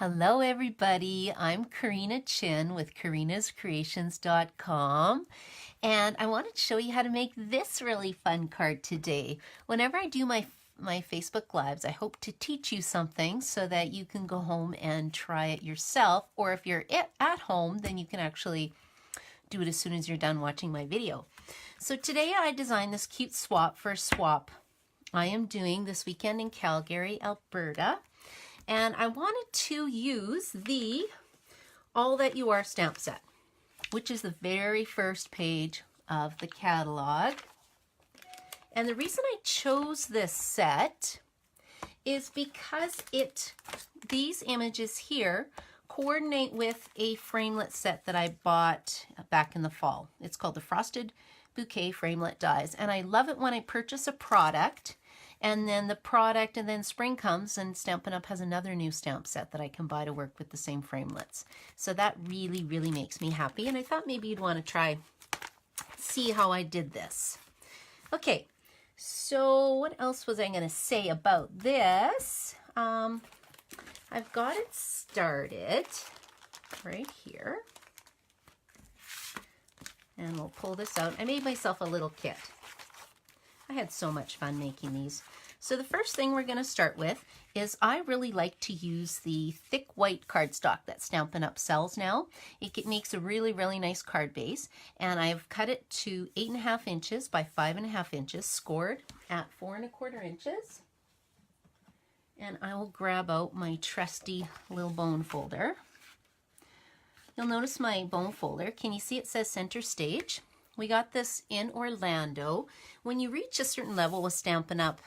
Hello everybody, I'm Karina Chin with karinascreations.com and I wanted to show you how to make this really fun card today. Whenever I do my Facebook Lives, I hope to teach you something so that you can go home and try it yourself, or if you're at home, then you can actually do it as soon as you're done watching my video. So today I designed this cute swap for a swap I am doing this weekend in Calgary, Alberta. And I wanted to use the All That You Are stamp set, which is the very first page of the catalog. And the reason I chose this set is because these images here coordinate with a Framelit set that I bought back in the fall. It's called the Frosted Bouquet Framelit Dies. And I love it when I purchase a product and then spring comes and Stampin' Up! Has another new stamp set that I can buy to work with the same framelits. So that really, really makes me happy. And I thought maybe you'd want to see how I did this. Okay, so what else was I going to say about this? I've got it started right here. And we'll pull this out. I made myself a little kit. I had so much fun making these. So the first thing we're going to start with is I really like to use the thick white cardstock that Stampin' Up! Sells now. It makes a really, really nice card base. And I've cut it to 8.5 inches by 5.5 inches, scored at 4.25 inches. And I will grab out my trusty little bone folder. You'll notice my bone folder. Can you see it says Center Stage? We got this in Orlando. When you reach a certain level with Stampin' Up!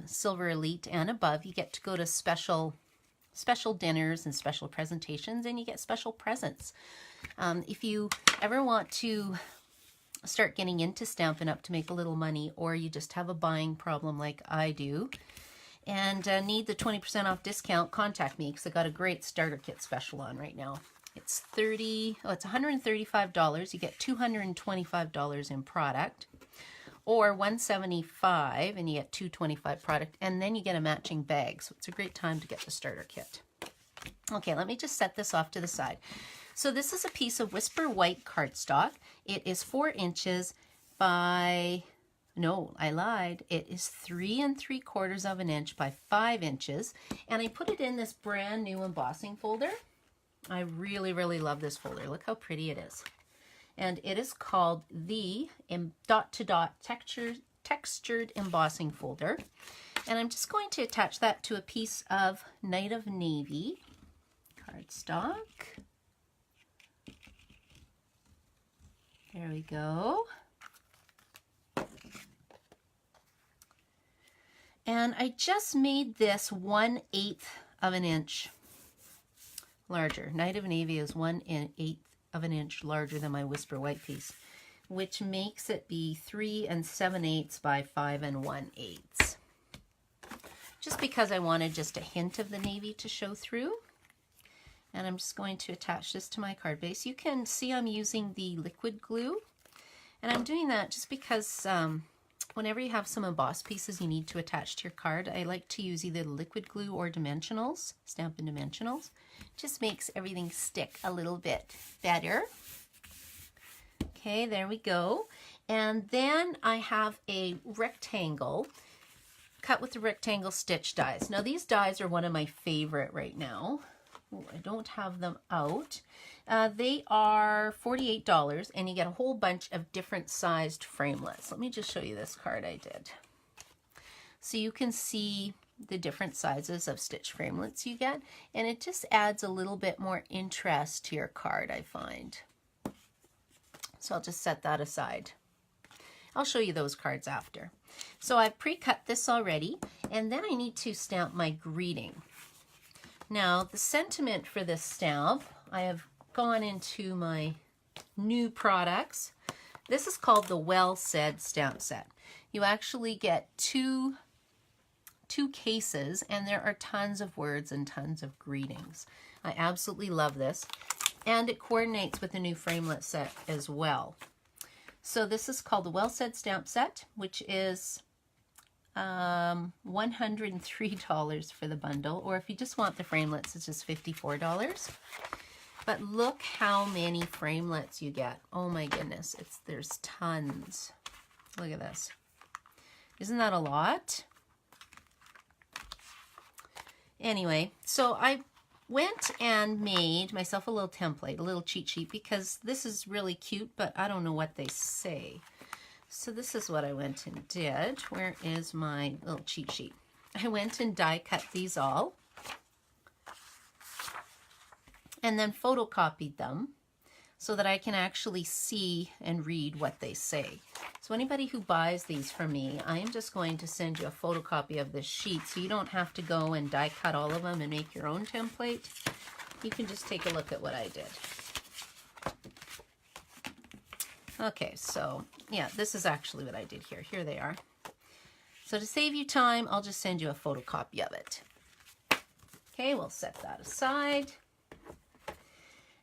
Silver Elite and above, you get to go to special dinners and special presentations, and you get special presents. If you ever want to start getting into Stampin' Up! To make a little money, or you just have a buying problem like I do, and need the 20% off discount, contact me because I got a great starter kit special on right now. It's $135. You get $225 in product, or $175 and you get $225 product, and then you get a matching bag. So it's a great time to get the starter kit. Okay, let me just set this off to the side. So this is a piece of Whisper White cardstock. It is 4 inches by, no, I lied. It is 3 3/4 of an inch by 5 inches. And I put it in this brand new embossing folder. I really, really love this folder. Look how pretty it is. And it is called the Dot-to-Dot Textured Embossing Folder. And I'm just going to attach that to a piece of Night of Navy cardstock. There we go. And I just made this 1/8 of an inch larger. Night of Navy is 1/8 of an inch larger than my Whisper White piece, which makes it be 3 7/8 by 5 1/8. Just because I wanted just a hint of the navy to show through. And I'm just going to attach this to my card base. You can see I'm using the liquid glue, and I'm doing that just because whenever you have some embossed pieces you need to attach to your card, I like to use either liquid glue or dimensionals, Stampin' Dimensionals. Just makes everything stick a little bit better. Okay, there we go. And then I have a rectangle cut with the rectangle stitch dies. Now these dies are one of my favorite right now. Ooh, I don't have them out. They are $48, and you get a whole bunch of different sized framelits. Let me just show you this card I did. So you can see the different sizes of stitch framelits you get, and it just adds a little bit more interest to your card, I find. So I'll just set that aside. I'll show you those cards after. So I've pre-cut this already, and then I need to stamp my greeting. Now the sentiment for this stamp, I have gone into my new products. This is called the Well Said stamp set. You actually get two cases, and there are tons of words and tons of greetings. I absolutely love this, and it coordinates with the new Framelit set as well. So this is called the Well Said stamp set, which is $103 for the bundle, or if you just want the framelits, it's just $54. But look how many framelits you get. Oh my goodness, there's tons. Look at this. Isn't that a lot? Anyway, so I went and made myself a little template, a little cheat sheet, because this is really cute, but I don't know what they say. So this is what I went and did. Where is my little cheat sheet? I went and die cut these all and then photocopied them so that I can actually see and read what they say. So anybody who buys these from me, I am just going to send you a photocopy of this sheet so you don't have to go and die cut all of them and make your own template. You can just take a look at what I did. Okay, so yeah, this is actually what I did here. Here they are. So to save you time, I'll just send you a photocopy of it. Okay, we'll set that aside.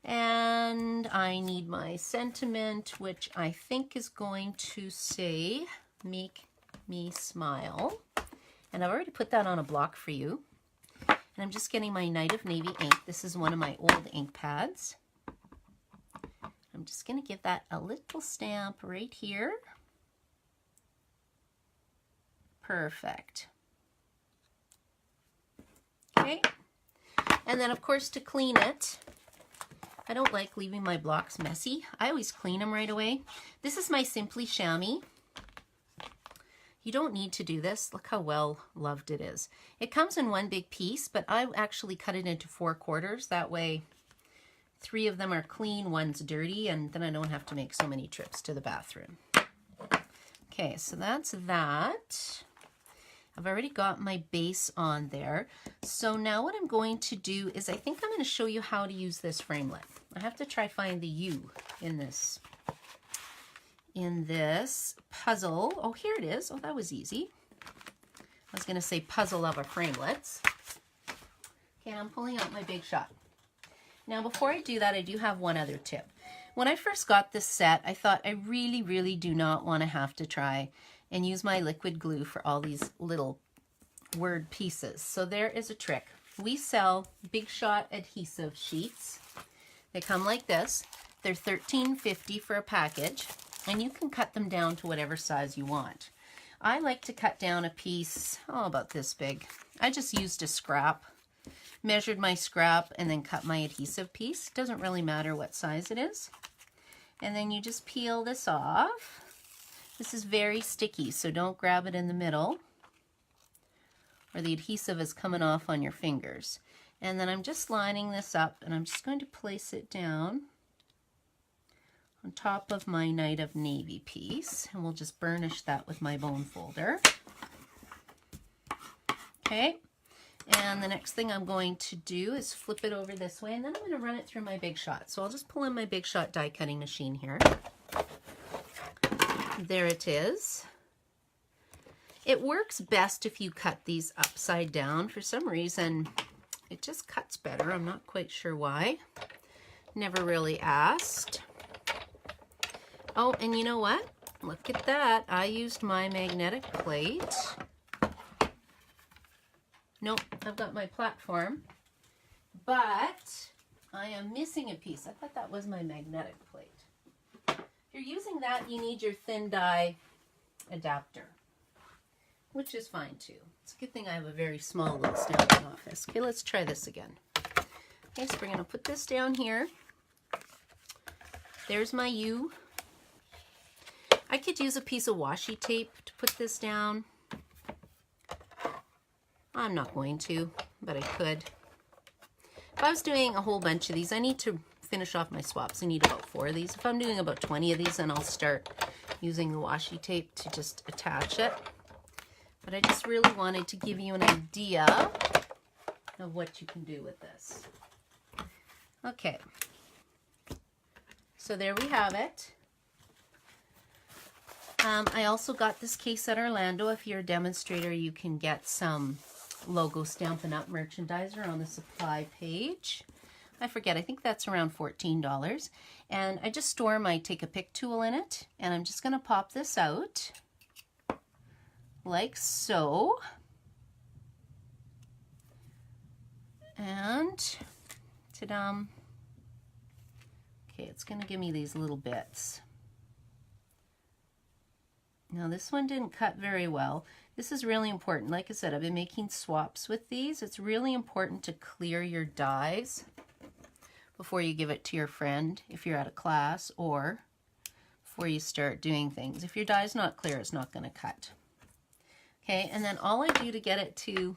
And I need my sentiment, which I think is going to say, make me smile. And I've already put that on a block for you. And I'm just getting my Night of Navy ink. This is one of my old ink pads. I'm just going to give that a little stamp right here. Perfect. Okay. And then, of course, to clean it, I don't like leaving my blocks messy. I always clean them right away. This is my Simply Chamois. You don't need to do this. Look how well loved it is. It comes in one big piece, but I actually cut it into 4 quarters. That way 3 of them are clean, 1's dirty, and then I don't have to make so many trips to the bathroom. Okay, so that's that. I've already got my base on there. So now what I'm going to do is I think I'm going to show you how to use this framelit. I have to try find the U in this puzzle. Oh, here it is. Oh, that was easy. I was going to say puzzle of a framelits. Okay, I'm pulling out my Big Shot. Now, before I do that, I do have one other tip. When I first got this set, I thought I really, really do not want to have to try and use my liquid glue for all these little word pieces. So there is a trick. We sell Big Shot adhesive sheets. They come like this. They're $13.50 for a package, and you can cut them down to whatever size you want. I like to cut down a piece, oh, about this big. I just used a scrap, measured my scrap, and then cut my adhesive piece. Doesn't really matter what size it is. And then you just peel this off. This is very sticky, so don't grab it in the middle or the adhesive is coming off on your fingers. And then I'm just lining this up, and I'm just going to place it down on top of my Night of Navy piece, and we'll just burnish that with my bone folder. Okay, and the next thing I'm going to do is flip it over this way, and then I'm going to run it through my Big Shot. So I'll just pull in my Big Shot die cutting machine here. There it is. It works best if you cut these upside down. For some reason, it just cuts better. I'm not quite sure why. Never really asked. Oh, and you know what? Look at that. I used my magnetic plate. Nope, I've got my platform. But I am missing a piece. I thought that was my magnetic plate. If you're using that, you need your thin die adapter, which is fine too. It's a good thing I have a very small little stamping office. Okay, let's try this again. Okay, so we're going to put this down here. There's my U. I could use a piece of washi tape to put this down. I'm not going to, but I could. If I was doing a whole bunch of these, I need to finish off my swaps. I need about 4 of these. If I'm doing about 20 of these, then I'll start using the washi tape to just attach it. But I just really wanted to give you an idea of what you can do with this. Okay. So there we have it. I also got this case at Orlando. If you're a demonstrator, you can get some logo Stampin' Up merchandiser on the supply page. I forget, I think that's around $14. And I just store my take a pick tool in it, and I'm just going to pop this out like so. And ta-dam. Okay, it's going to give me these little bits. Now this one didn't cut very well. This is really important. Like I said, I've been making swaps with these. It's really important to clear your dies before you give it to your friend if you're at a class, or before you start doing things. If your die's not clear, it's not going to cut. Okay, and then all I do to get it to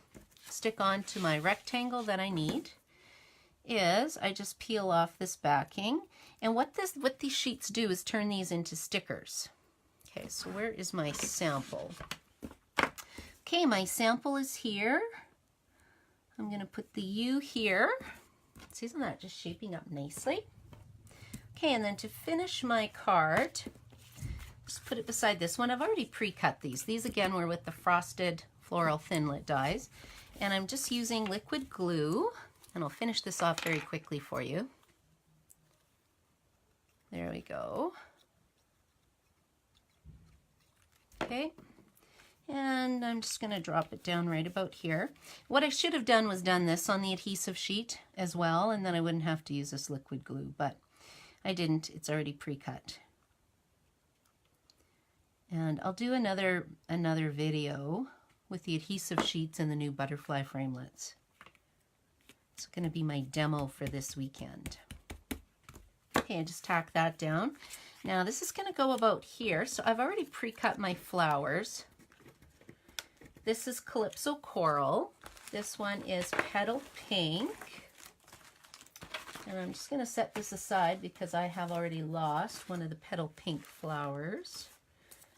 stick onto my rectangle that I need is I just peel off this backing. And what these sheets do is turn these into stickers. Okay, so where is my sample? Okay, my sample is here. I'm going to put the U here. See, isn't that just shaping up nicely? Okay, and then to finish my card, just put it beside this one. I've already pre-cut these. These again were with the frosted floral thinlit dies. And I'm just using liquid glue, and I'll finish this off very quickly for you. There we go. Okay, and I'm just going to drop it down right about here. What I should have done was done this on the adhesive sheet as well, and then I wouldn't have to use this liquid glue, but I didn't. It's already pre-cut. And I'll do another video with the adhesive sheets and the new butterfly framelits. It's going to be my demo for this weekend. Okay, I just tack that down. Now this is going to go about here. So I've already pre-cut my flowers. This is Calypso Coral. This one is Petal Pink. And I'm just going to set this aside because I have already lost one of the Petal Pink flowers.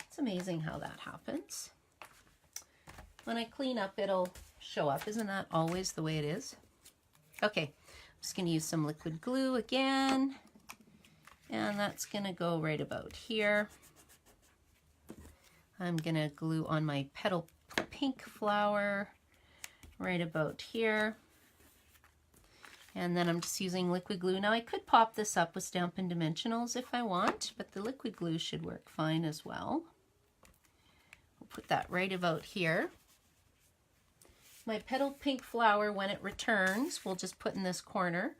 It's amazing how that happens. When I clean up, it'll show up. Isn't that always the way it is? Okay, I'm just going to use some liquid glue again. And that's going to go right about here. I'm going to glue on my Petal Pink flower right about here. And then I'm just using liquid glue. Now I could pop this up with Stampin' Dimensionals if I want, but the liquid glue should work fine as well. We'll put that right about here. My Petal Pink flower, when it returns, we'll just put in this corner.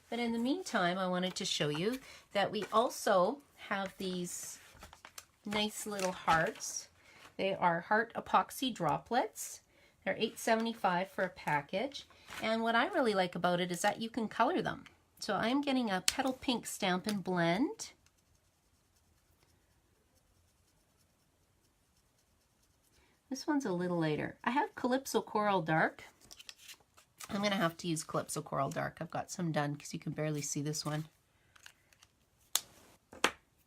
But in the meantime, I wanted to show you that we also have these nice little hearts. They are heart epoxy droplets. They're $8.75 for a package. And what I really like about it is that you can color them. So I'm getting a Petal Pink Stampin' Blend. This one's a little lighter. I have Calypso Coral Dark. I'm going to have to use Calypso Coral Dark. I've got some done because you can barely see this one.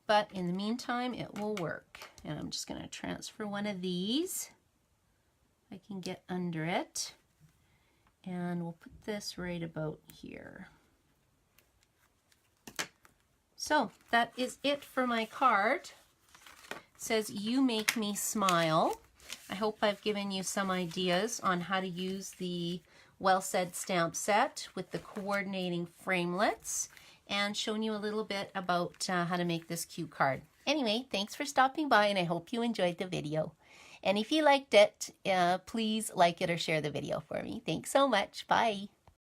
But in the meantime, it will work. And I'm just going to transfer one of these. I can get under it. And we'll put this right about here. So that is it for my card. It says, "You make me smile." I hope I've given you some ideas on how to use the Well Said stamp set with the coordinating framelits and shown you a little bit about how to make this cute card. Anyway, thanks for stopping by, and I hope you enjoyed the video. And if you liked it, please like it or share the video for me. Thanks so much. Bye.